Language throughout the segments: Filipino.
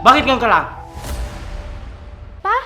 Bakit ngayon ka lang? Pa?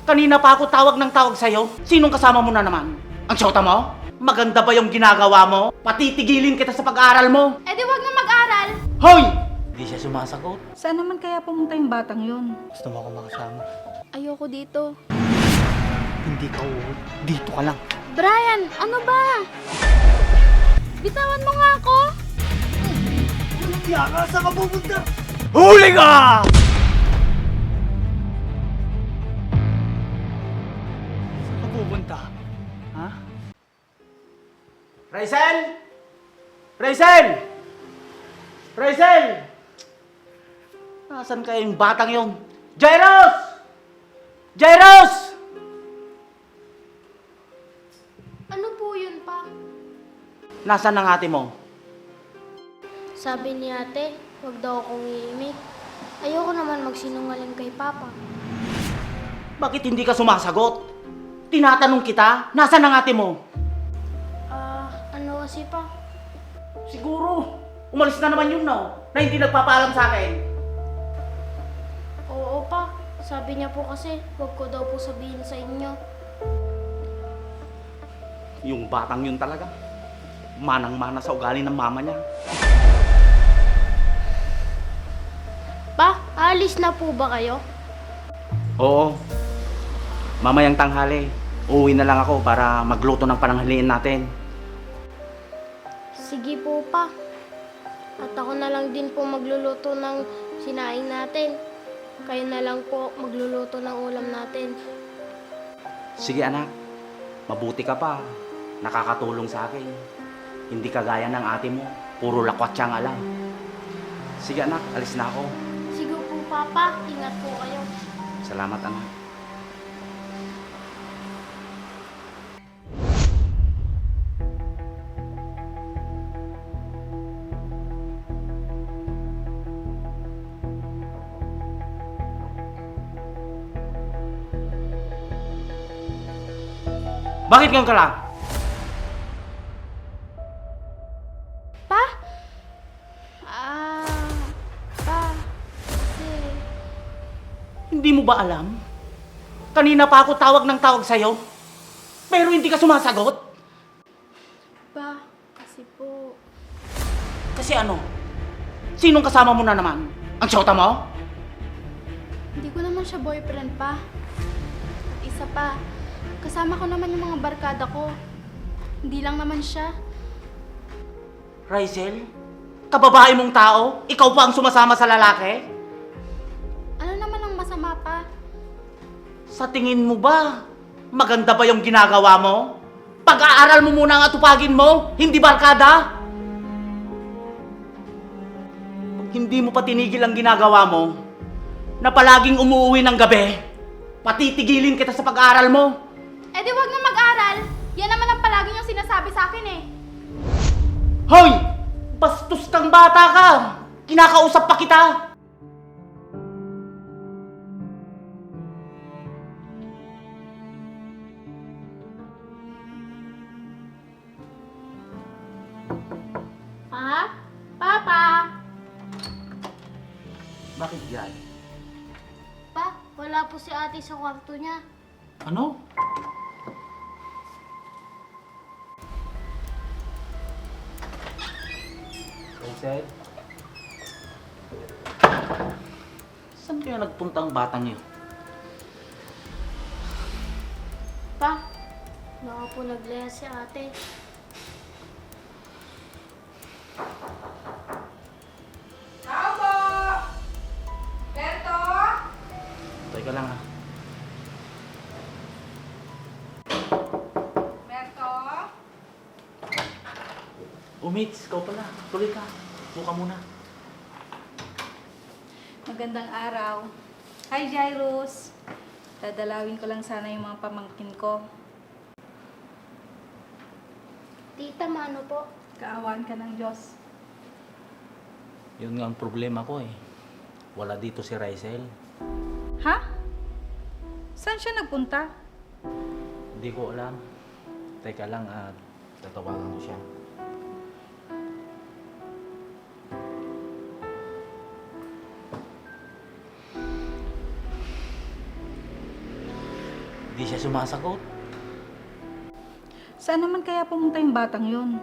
Kanina pa ako tawag ng tawag sa'yo. Sinong kasama mo na naman? Ang siyota mo? Maganda ba yung ginagawa mo? Patitigilin kita sa pag-aaral mo. Eh di wag na mag-aral. Hoy! Hindi siya sumasagot. Saan naman kaya pumunta yung batang yun? Gusto mo ako makasama? Ayoko dito. Hindi ka uuwi. Dito ka lang. Brian, ano ba? Bitawan mo nga ako. Kaya ka, saan ka pupunta? Huli ka! Saan ka pupunta? Ha? Raizel! Raizel! Raizel! Nasaan kaya yung batang yung? Jairos! Jairos! Ano po yun, pa? Nasaan ang ate mo? Sabi ni ate, wag daw akong iimik. Ayoko naman magsinungaling kay Papa. Bakit hindi ka sumasagot? Tinatanong kita, nasaan ang ate mo? Ano kasi pa? Siguro, umalis na naman yun, no? Na hindi nagpapaalam sa akin. Oo pa, sabi niya po kasi, wag ko daw po sabihin sa inyo. Yung batang yun talaga. Manang-mana sa ugali ng mama niya. Pa, alis na po ba kayo? Oo. Mamayang tanghali, uuwi na lang ako para magluto ng pananghalian natin. Sige po pa. At ako na lang din po magluluto ng sinaing natin. Kayo na lang po magluluto ng ulam natin. Sige anak, mabuti ka pa. Nakakatulong sa akin. Hindi kagaya ng ate mo, puro lakwat siyang alam. Sige anak, alis na ako. Sige po, Papa. Ingat po kayo. Salamat anak. Bakit ngayon ka lang? Pa? Pa. Kasi... Hindi mo ba alam? Kanina pa ako tawag ng tawag sa'yo. Pero hindi ka sumasagot. Pa, kasi po... Kasi ano? Sinong kasama mo na naman? Ang siyota mo? Hindi ko naman siya boyfriend pa. At isa pa, kasama ko naman yung mga barkada ko. Hindi lang naman siya. Raizel? Kababae mong tao? Ikaw pa ang sumasama sa lalaki? Ano naman ang masama pa? Sa tingin mo ba, maganda ba yung ginagawa mo? Pag-aaral mo muna ang atupagin mo, hindi barkada? Pag hindi mo pa tinigil ang ginagawa mo, na palaging umuwi ng gabi, patitigilin kita sa pag-aaral mo. Eh di wag na mag-aral. Yan naman ang palagi niyong sinasabi sa akin eh. Hoy! Bastos kang bata ka! Kinakausap pa kita! Pa? Papa? Bakit yan? Pa, wala po si ate sa kwarto niya. Ano? Raizel? Saan kaya nagpunta ang batang yun? Pa, baka po naglaya si ate. Tao po! Berto? Teka lang ha. Berto? Umits, ikaw pala. Tuloy ka. Buka muna. Magandang araw. Hi, Jairus. Dadalawin ko lang sana yung mga pamangkin ko. Tita, mano po? Kaawaan ka ng Diyos. Yun nga ang problema ko eh. Wala dito si Raizel. Ha? Saan siya nagpunta? Hindi ko alam. Teka lang at tatawagan ko siya. Hindi siya sumasagot. Saan naman kaya pumunta yung batang yun?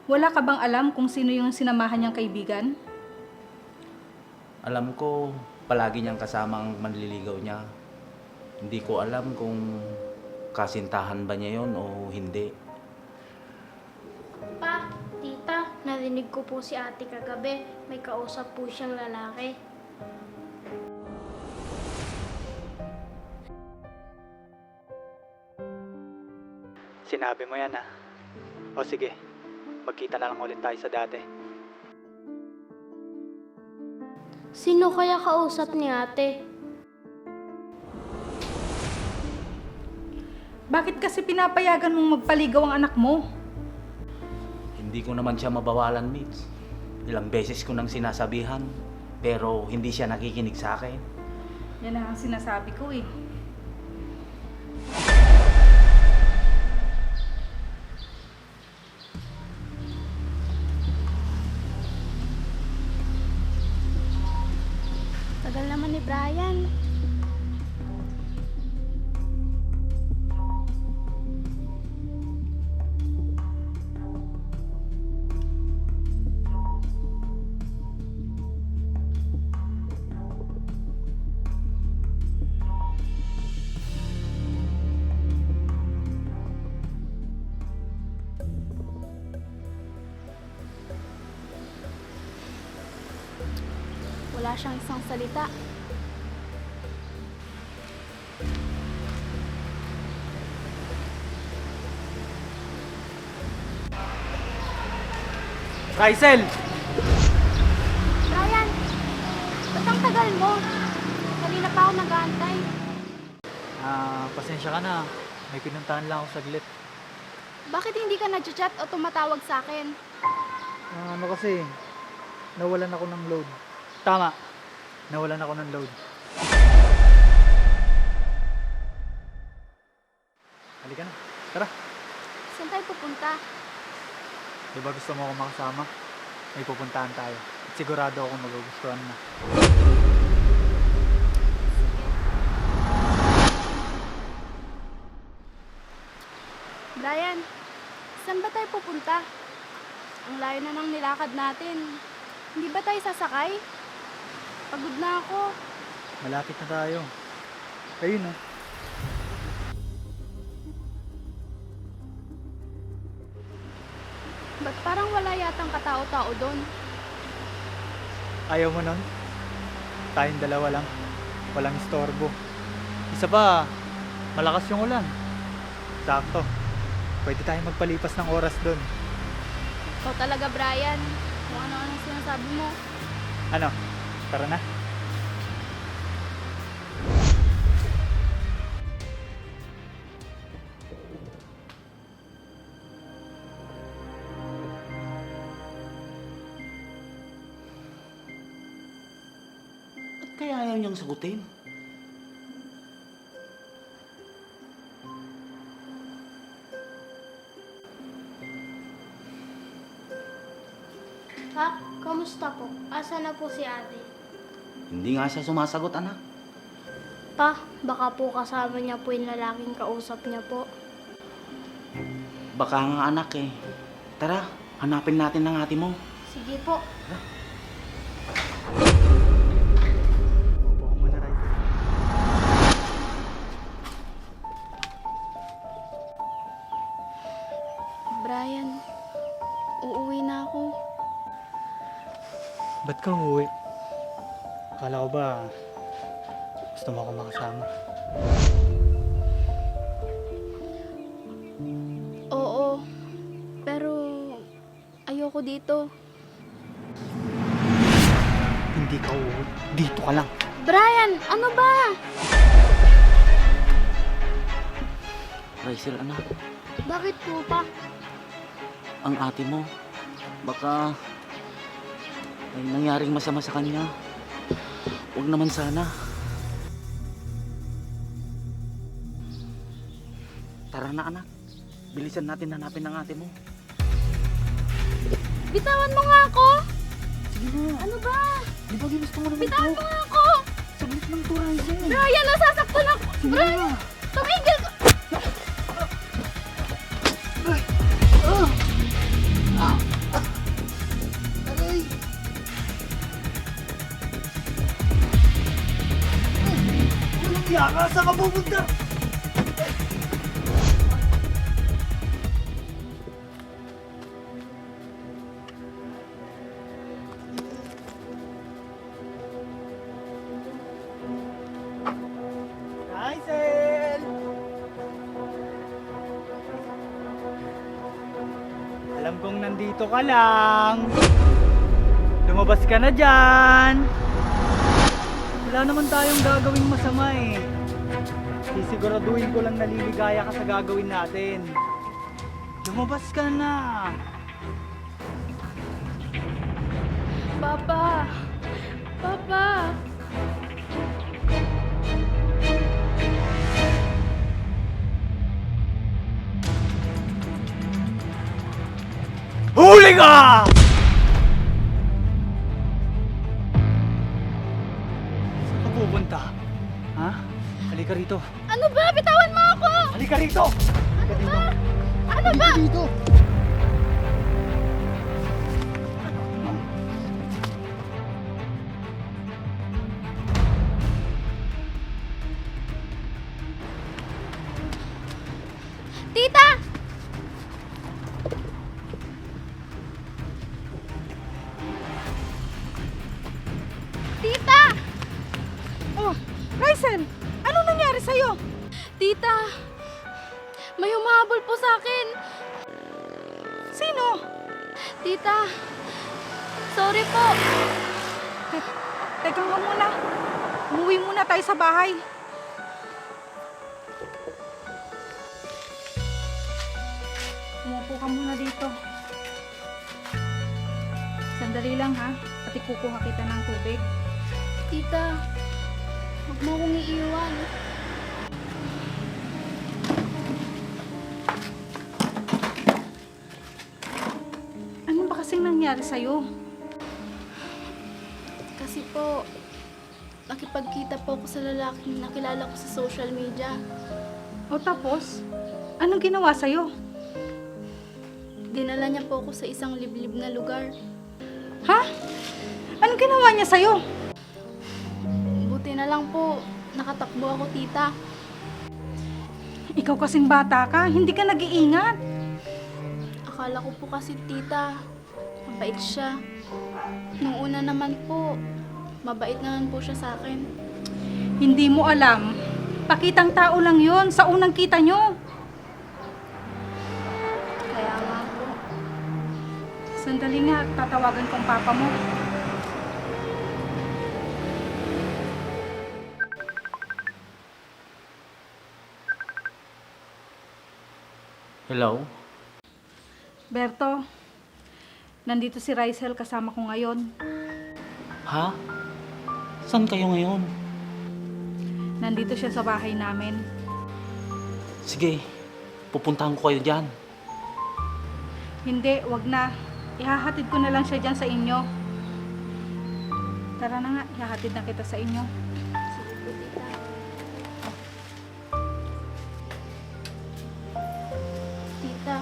Wala ka bang alam kung sino yung sinamahan niyang kaibigan? Alam ko, palagi niyang kasama ang manliligaw niya. Hindi ko alam kung kasintahan ba niya yon o hindi. Pa, tita, narinig ko po si ate kagabi. May kausap po siyang lalaki. Sinabi mo yan, ah. O sige, magkita na lang ulit tayo sa dati. Sino kaya kausap ni ate? Bakit kasi pinapayagan mong magpaligaw ang anak mo? Hindi ko naman siya mabawalan, Mitch. Ilang beses ko nang sinasabihan, pero hindi siya nakikinig sa akin. Yan ang sinasabi ko eh. Tagal naman ni Brian. Wala siyang isang salita. Rysel! Brian, ba't ang tagal mo? Kanina pa ako nag-aantay. Pasensya ka na. May pinuntahan lang ako saglit. Bakit hindi ka nag-chat o tumatawag sa akin? Ano kasi, nawalan ako ng load. Tama, nawalan ako ng load. Halika na, tara. Saan tayo pupunta? Di ba gusto mo ako makasama? May pupuntahan tayo. At sigurado ako magugustuhan na. Brian, saan ba tayo pupunta? Ang layo na ng nilakad natin. Hindi ba tayo sasakay? Pagod na ako. Malapit na tayo. Ayun oh. Ba't parang wala yatang katao-tao doon? Ayaw mo nun? Tayong dalawa lang. Walang istorbo. Isa pa, malakas yung ulan. Sakto. Pwede tayong magpalipas ng oras doon. Ikaw talaga, Brian. Kung ano-ano sinasabi mo. Ano? Tara na. Ba't kaya ayaw niyang sagutin? Ha? Kamusta po? Asa na po si ate? Hindi nga siya sumasagot, anak. Pa, baka po kasama niya po yung lalaking kausap niya po. Baka nga, anak eh. Tara, hanapin natin ang ate mo. Sige po. Opo ako muna, Rysel. Brian, uuwi na ako. Ba't ka uuwi? Akala ko ba gusto mo ako makasama? Oo, pero ayoko dito. Hindi ka uuwi. Dito ka lang. Brian, ano ba? Rysel, anak, Bakit po pa? ang ate mo, baka may nangyaring masama sa kanya. Huwag naman sana. Tara na, anak. Bilisan natin hanapin ang ate mo. Bitawan mo nga ako! Sige na. Ano ba? Di ba ginusto mo naman Bitawan ito? mo nga ako! Saglit lang to, Rysel. Brian, nasasaktan ako! Sige Brian, na. tumigil ka! Yaka, saan ka pupunta? Rysel! Alam kong nandito ka lang. Lumabas ka na dyan. Wala naman tayong gagawing masama eh. Sisiguraduhin ko lang naliligaya ka sa gagawin natin. Lumabas ka na. Papa! Papa! Huli ka! Saan ka pupunta? Ha? Halika rito. Ano ba? Bitawan mo ako! Halika rito! Halika dito. Ano ba? Halika dito. Tita! Tita! Oh, Rysel! Anong nangyari sa'yo? Tita! May humahabol po sa akin. Sino? Tita! Sorry po. Teka nga muna. Umuwi muna tayo sa bahay. Umupo ka muna dito. Sandali lang ha. At ikukuha kita ng tubig. Tita, huwag mo akong iiwan. Ano ba kasing nangyari sa'yo? Kasi po, nakipagkita po ako sa lalaking nakilala ko sa social media. O tapos, anong ginawa sa'yo? Dinala niya po ako sa isang liblib na lugar. Ha? Anong ginawa niya sa'yo? Buti na lang po, nakatakbo ako, tita. Ikaw kasing bata ka, hindi ka nag-iingat. Akala ko po kasi, tita, mabait siya. Nung una naman po, mabait naman po siya sa akin. Hindi mo alam. Pakitang tao lang yon sa unang kita nyo. Kaya nga po, Sandali nga, tatawagan kong papa mo. Hello? Berto, nandito si Rysel kasama ko ngayon. Ha? Saan kayo ngayon? Nandito siya sa bahay namin. Sige, pupuntahan ko kayo dyan. Hindi, wag na. Ihahatid ko na lang siya dyan sa inyo. Tara na nga, ihahatid na kita sa inyo. sige po, tita. Tita,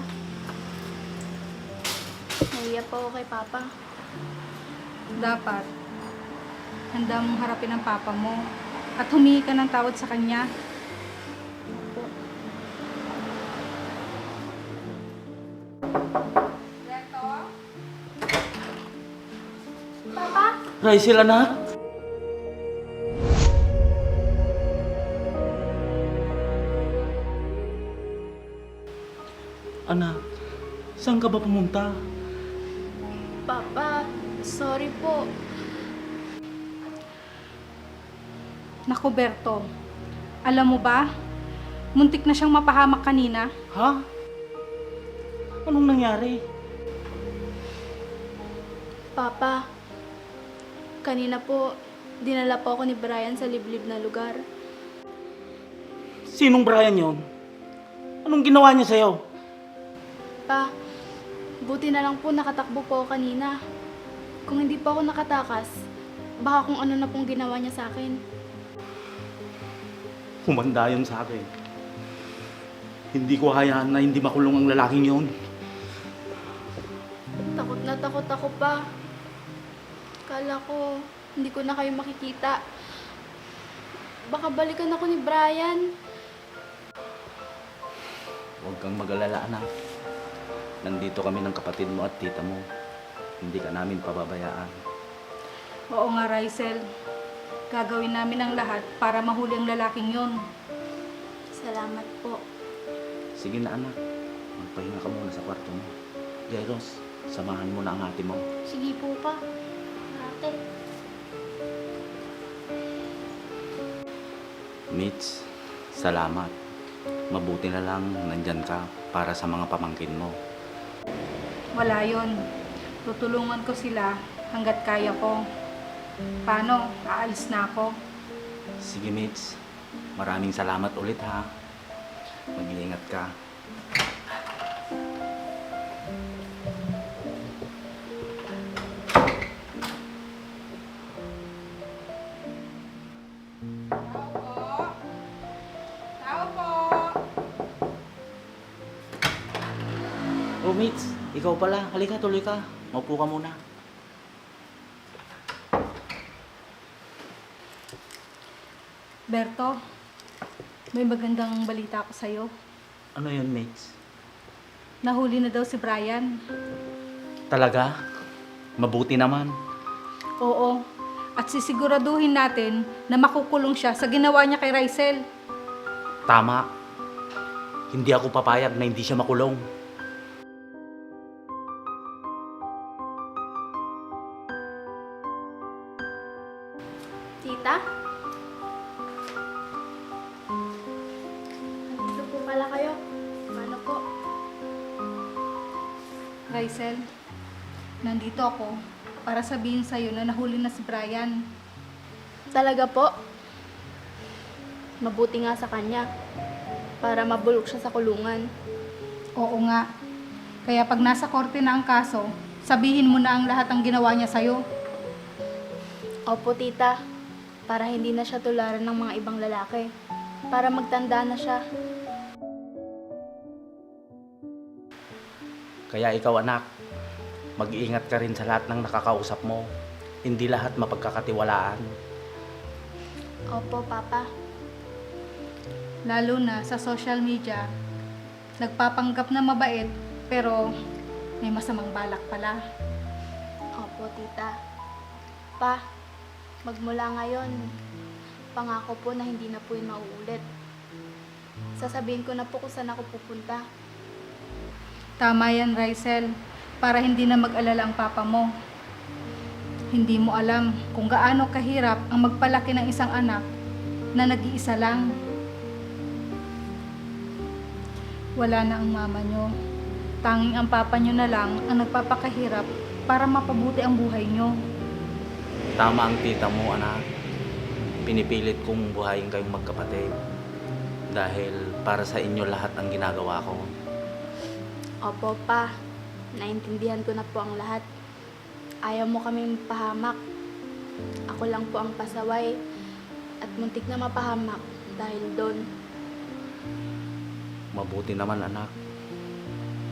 nahiya po ako kay papa. Dapat, handa mong harapin ang papa mo at humingi ka ng tawad sa kanya. Berto? Papa? Rysel, anak? Anak, saan ka ba pumunta? Papa, sorry po. Naku, Berto, alam mo ba, muntik na siyang mapahamak kanina. Ha? Anong nangyari? Papa, kanina po, dinala po ako ni Brian sa liblib na lugar. Sinong Brian yon? Anong ginawa niya sa'yo? Pa, buti na lang po nakatakbo po ako kanina. Kung hindi po ako nakatakas, baka kung ano na pong ginawa niya sa akin. Humanda yun sa akin. Hindi ko hayaan na hindi makulong ang lalaking yon. Takot na takot ako pa. Kala ko, hindi ko na kayo makikita. Baka balikan ako ni Brian. Huwag kang mag-alala, anak. Nandito kami ng kapatid mo at tita mo. Hindi ka namin pababayaan. Oo nga, Rysel. Gagawin namin ang lahat para mahuli ang lalaking yon. Salamat po. Sige na, anak. Magpahinga ka muna sa kwarto mo. Jairus, samahan mo na ang ate mo. Sige po pa. Ate. Mitch, salamat. Mabuti na lang nandyan ka para sa mga pamangkin mo. Wala yon. Tutulungan ko sila hanggat kaya ko. Paano? Aalis na ako. Sige, Mitch. Maraming salamat ulit, ha. Mag-iingat ka. Tao po. Tao po. Oh, Mitch. Ikaw pala. Halika, tuloy ka. Maupo ka muna. Berto, may magandang balita ako sa'yo. Ano yun, Mitch? Nahuli na daw si Brian. Talaga? Mabuti naman. Oo. At sisiguraduhin natin na makukulong siya sa ginawa niya kay Rysel. Tama. Hindi ako papayag na hindi siya makulong. Tita? Andito po pala kayo. Paano po? Rysel, nandito ako para sabihin sa'yo na nahuli na si Brian. Talaga po? Mabuti nga sa kanya. Para mabulok siya sa kulungan. Oo nga. Kaya pag nasa korte na ang kaso, sabihin mo na ang lahat ng ginawa niya sa'yo. Opo, tita. Para hindi na siya tularan ng mga ibang lalaki. Para magtanda na siya. Kaya ikaw, anak, mag-iingat ka rin sa lahat ng nakakausap mo. Hindi lahat mapagkakatiwalaan. Opo, Papa. Lalo na sa social media, nagpapanggap na mabait pero may masamang balak pala. Opo, tita. Pa, magmula ngayon, pangako po na hindi na po yun mauulit. Sasabihin ko na po kung saan ako pupunta. Tama yan, Rysel, para hindi na mag-alala ang papa mo. Hindi mo alam kung gaano kahirap ang magpalaki ng isang anak na nag-iisa lang. Wala na ang mama nyo. Tanging ang papa nyo na lang ang nagpapakahirap para mapabuti ang buhay nyo. Tama ang tita mo, anak. Pinipilit kong buhayin kayong magkapatid. Dahil para sa inyo lahat ang ginagawa ko. Opo, pa. Naintindihan ko na po ang lahat. Ayaw mo kaming pahamak. Ako lang po ang pasaway at muntik na mapahamak dahil doon. Mabuti naman, anak.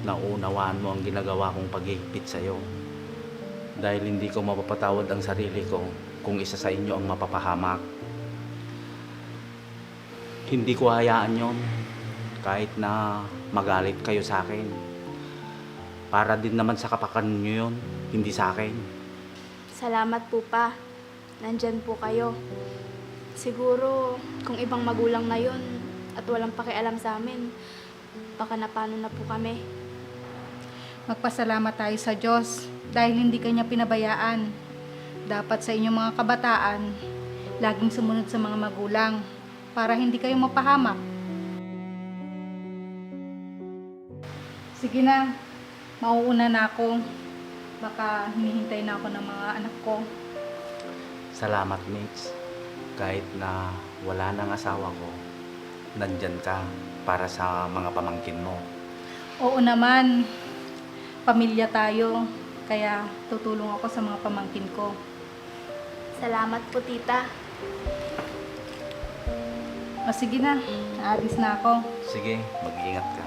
Naunawaan mo ang ginagawa kong paghihigpit sa'yo. Dahil hindi ko mapapatawad ang sarili ko kung isa sa inyo ang mapapahamak. Hindi ko hayaan yon kahit na magalit kayo sa akin. Para din naman sa kapakanan nyo yun, hindi sa akin. Salamat po, pa. Nandyan po kayo. Siguro, kung ibang magulang na yun at walang pakialam sa amin, baka napano na po kami. Magpasalamat tayo sa Diyos dahil hindi kanya pinabayaan. Dapat sa inyong mga kabataan, laging sumunod sa mga magulang para hindi kayo mapahamak. Sige na, mauuna na ako. Baka hinihintay na ako ng mga anak ko. Salamat, Mitch. Kahit na wala nang asawa ko, nandyan ka para sa mga pamangkin mo. Oo naman, pamilya tayo, kaya tutulong ako sa mga pamangkin ko. Salamat po, tita. O sige na, aalis na ako. Sige, mag-iingat ka.